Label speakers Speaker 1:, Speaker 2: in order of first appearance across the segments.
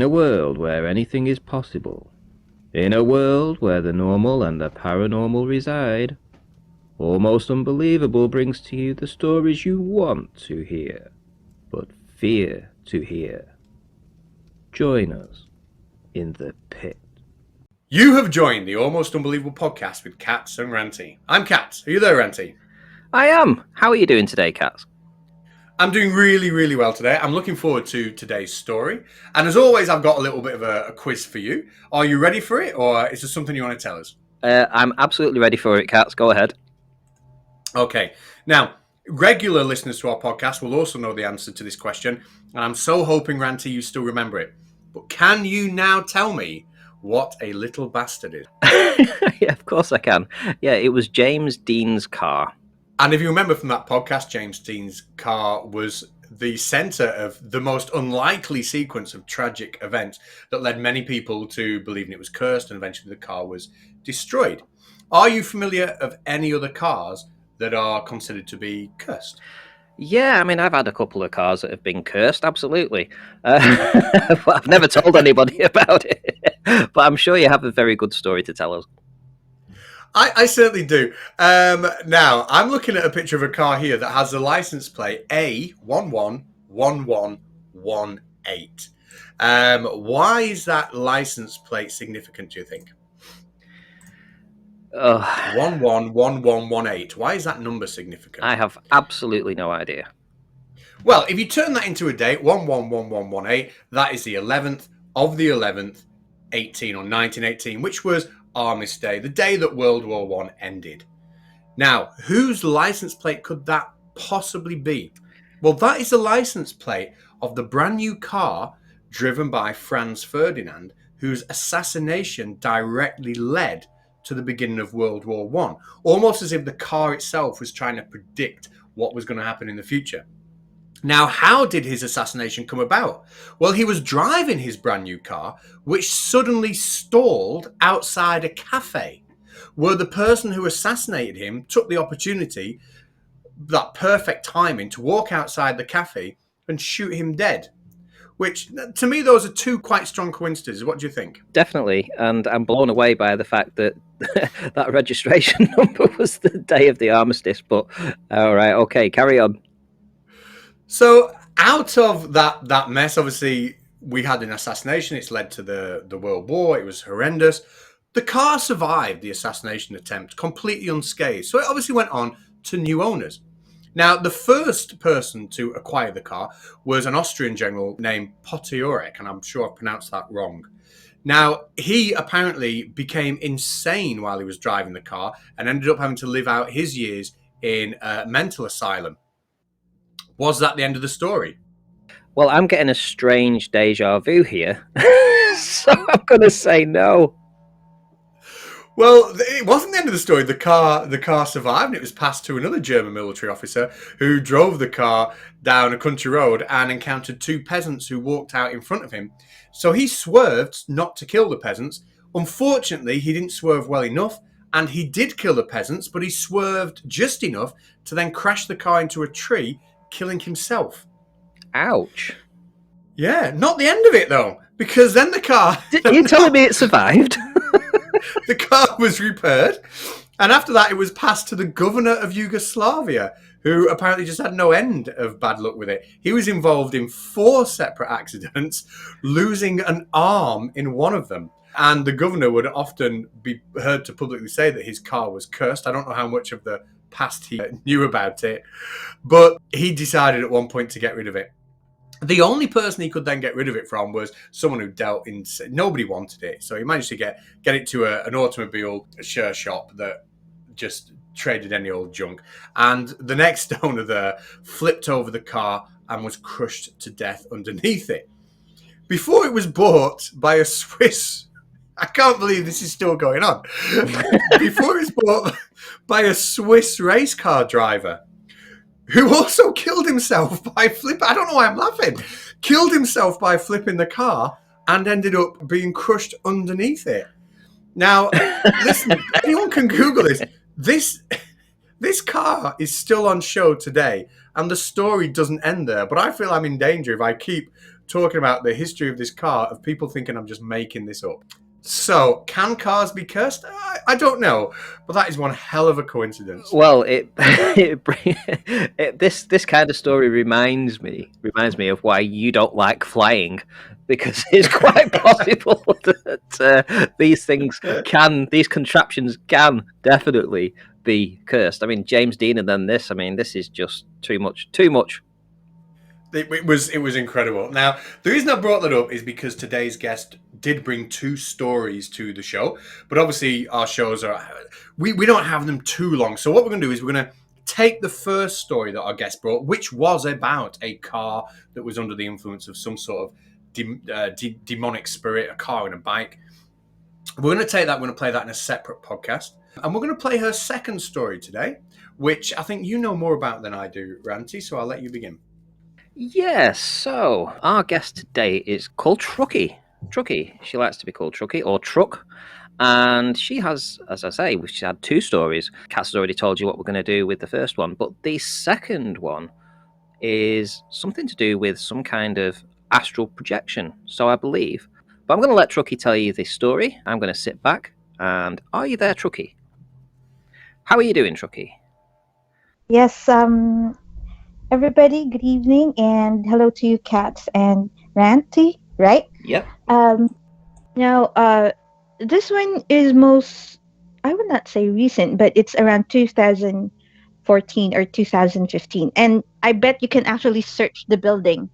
Speaker 1: In a world where anything is possible, in a world where the normal and the paranormal reside, Almost Unbelievable brings to you the stories you want to hear, but fear to hear. Join us in the pit.
Speaker 2: You have joined the Almost Unbelievable Podcast with Katz and Ranty. I'm Katz. Are you there, Ranty?
Speaker 1: I am. How are you doing today, Katz?
Speaker 2: I'm doing really, really well today. I'm looking forward to today's story. And as always, I've got a little bit of a quiz for you. Are you ready for it, or is there something you want to tell us?
Speaker 1: I'm absolutely ready for it, Katz. Go ahead.
Speaker 2: Okay. Now, regular listeners to our podcast will also know the answer to this question, and I'm so hoping, Ranty, you still remember it. But can you now tell me what a little bastard is?
Speaker 1: Yeah, of course I can. Yeah, it was James Dean's car.
Speaker 2: And if you remember from that podcast, James Dean's car was the centre of the most unlikely sequence of tragic events that led many people to believing it was cursed, and eventually the car was destroyed. Are you familiar of any other cars that are considered to be cursed?
Speaker 1: Yeah, I mean, I've had a couple of cars that have been cursed, absolutely. But I've never told anybody about it. But I'm sure you have a very good story to tell us.
Speaker 2: I certainly do. Now, I'm looking at a picture of a car here that has the license plate A111118. Why is that license plate significant, do you think? 111118. Why is that number significant?
Speaker 1: I have absolutely no idea.
Speaker 2: Well, if you turn that into a date, 111118, that is the 11th of the 11th, 1918, which was Armistice Day, the day that World War I ended. Now, whose license plate could that possibly be? Well, that is the license plate of the brand new car driven by Franz Ferdinand, whose assassination directly led to the beginning of World War I, almost as if the car itself was trying to predict what was going to happen in the future. Now, how did his assassination come about? Well, he was driving his brand new car, which suddenly stalled outside a cafe, where the person who assassinated him took the opportunity, that perfect timing, to walk outside the cafe and shoot him dead. Which, to me, those are two quite strong coincidences. What do you think?
Speaker 1: Definitely, and I'm blown away by the fact that that registration number was the day of the armistice, but all right, okay, carry on.
Speaker 2: So out of that mess, obviously, we had an assassination. It's led to the World War. It was horrendous. The car survived the assassination attempt completely unscathed. So it obviously went on to new owners. Now, the first person to acquire the car was an Austrian general named Potiorek, and I'm sure I've pronounced that wrong. Now, he apparently became insane while he was driving the car and ended up having to live out his years in a mental asylum. Was that the end of the story?
Speaker 1: Well, I'm getting a strange deja vu here, so I'm going to say no.
Speaker 2: Well, it wasn't the end of the story. The car survived, and it was passed to another German military officer who drove the car down a country road and encountered two peasants who walked out in front of him. So he swerved not to kill the peasants. Unfortunately, he didn't swerve well enough, and he did kill the peasants, but he swerved just enough to then crash the car into a tree, killing himself.
Speaker 1: Ouch.
Speaker 2: Yeah, not the end of it, though, because then the car...
Speaker 1: Are you telling me it survived?
Speaker 2: The car was repaired, and after that it was passed to the governor of Yugoslavia, who apparently just had no end of bad luck with it. He was involved in 4 separate accidents, losing an arm in one of them. And the governor would often be heard to publicly say that his car was cursed. I don't know how much of the past he knew about it, but he decided at one point to get rid of it. The only person he could then get rid of it from was someone who dealt in... Nobody wanted it, so he managed to get it to an automobile share shop that just traded any old junk. And the next owner there flipped over the car and was crushed to death underneath it. Before it was bought by a Swiss... I can't believe this is still going on. Before it was bought by a Swiss race car driver, who also killed himself by flipping... I don't know why I'm laughing. Killed himself by flipping the car and ended up being crushed underneath it. Now, listen, anyone can Google this. This car is still on show today, and the story doesn't end there. But I feel I'm in danger if I keep talking about the history of this car of people thinking I'm just making this up. So, can cars be cursed? I don't know, but that is one hell of a coincidence.
Speaker 1: Well, this kind of story reminds me of why you don't like flying, because it's quite possible that these contraptions can definitely be cursed. I mean, James Dean and then this. I mean, this is just too much.
Speaker 2: It was incredible. Now, the reason I brought that up is because today's guest did bring two stories to the show, but obviously our shows we don't have them too long. So what we're going to do is we're going to take the first story that our guest brought, which was about a car that was under the influence of some sort of demonic spirit, a car and a bike. We're going to take that. We're going to play that in a separate podcast, and we're going to play her second story today, which I think you know more about than I do, Ranty. So I'll let you begin.
Speaker 1: Yes, so our guest today is called Trucky. Trucky. She likes to be called Trucky or Truck. And she has, as I say, she had two stories. Kat has already told you what we're going to do with the first one, but the second one is something to do with some kind of astral projection, so I believe. But I'm going to let Trucky tell you this story. I'm going to sit back and are you there, Trucky? How are you doing, Trucky?
Speaker 3: Yes, everybody, good evening, and hello to you, Cats and Ranty, right?
Speaker 1: Yep.
Speaker 3: Um, now, this one is I would not say recent, but it's around 2014 or 2015, and I bet you can actually search the building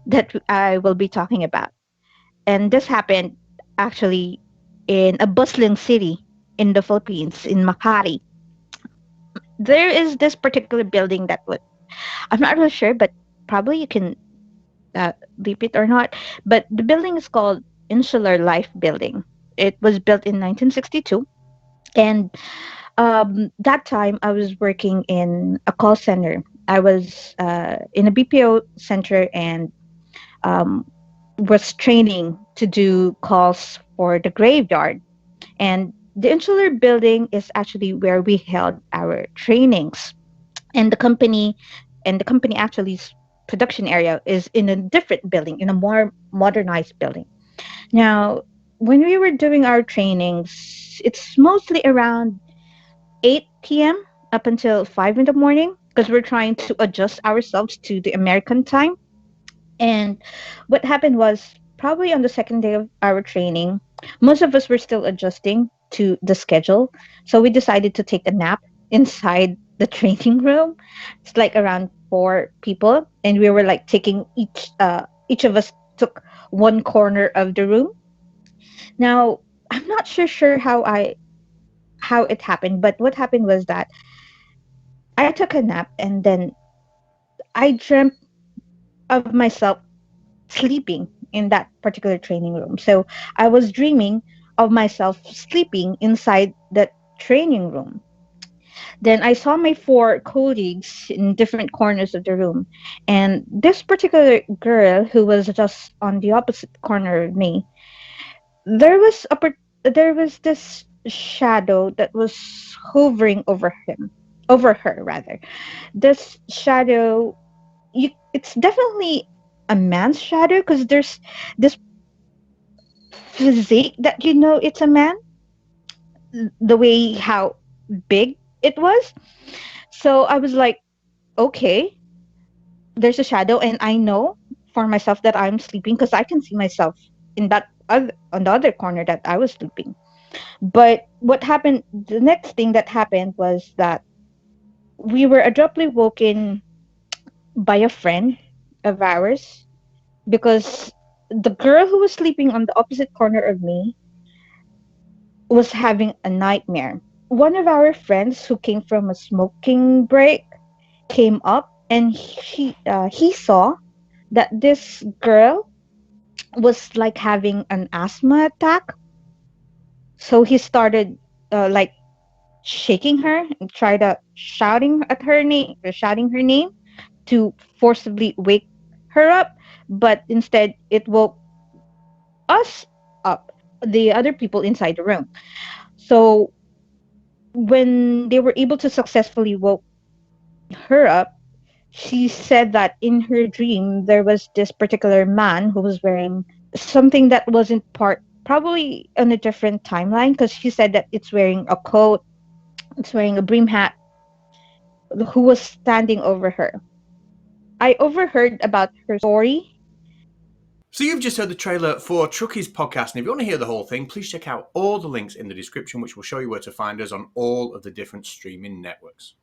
Speaker 3: that I will be talking about. And this happened actually in a bustling city in the Philippines, in Makati. There is this particular building that would I'm not really sure, but probably you can leap it or not. But the building is called Insular Life Building. It was built in 1962, and that time I was working in a call center. I was in a BPO center and um, was training to do calls for the graveyard. And the Insular Building is actually where we held our trainings, and the company actually's production area is in a different building, in a more modernized building. Now, when we were doing our trainings, it's mostly around 8 p.m. up until 5 in the morning, because we're trying to adjust ourselves to the American time. And what happened was, probably on the second day of our training, most of us were still adjusting to the schedule. So we decided to take a nap inside the training room. It's like around four people, and we were like taking each of us took one corner of the room. Now, I'm not sure how it happened, but what happened was that I took a nap and then I dreamt of myself sleeping in that particular training room. So I was dreaming of myself sleeping inside that training room. Then I saw my four colleagues in different corners of the room. And this particular girl who was just on the opposite corner of me, there was this shadow that was hovering over her rather. This shadow, it's definitely a man's shadow, because there's this physique that it's a man, the way how big it was. So I was like, okay, there's a shadow, and I know for myself that I'm sleeping because I can see myself in that on the other corner that I was sleeping. But what happened? The next thing that happened was that we were abruptly woken by a friend of ours, because the girl who was sleeping on the opposite corner of me was having a nightmare. One of our friends who came from a smoking break came up, and he saw that this girl was like having an asthma attack. So he started like shaking her and tried shouting her name to forcibly wake her up, but instead it woke us up, the other people inside the room. So when they were able to successfully woke her up, she said that in her dream there was this particular man who was wearing something that wasn't part, probably on a different timeline, because she said that it's wearing a coat, it's wearing a brim hat, who was standing over her. I overheard about her story.
Speaker 2: So you've just heard the trailer for Trucky's podcast, and if you want to hear the whole thing, please check out all the links in the description, which will show you where to find us on all of the different streaming networks.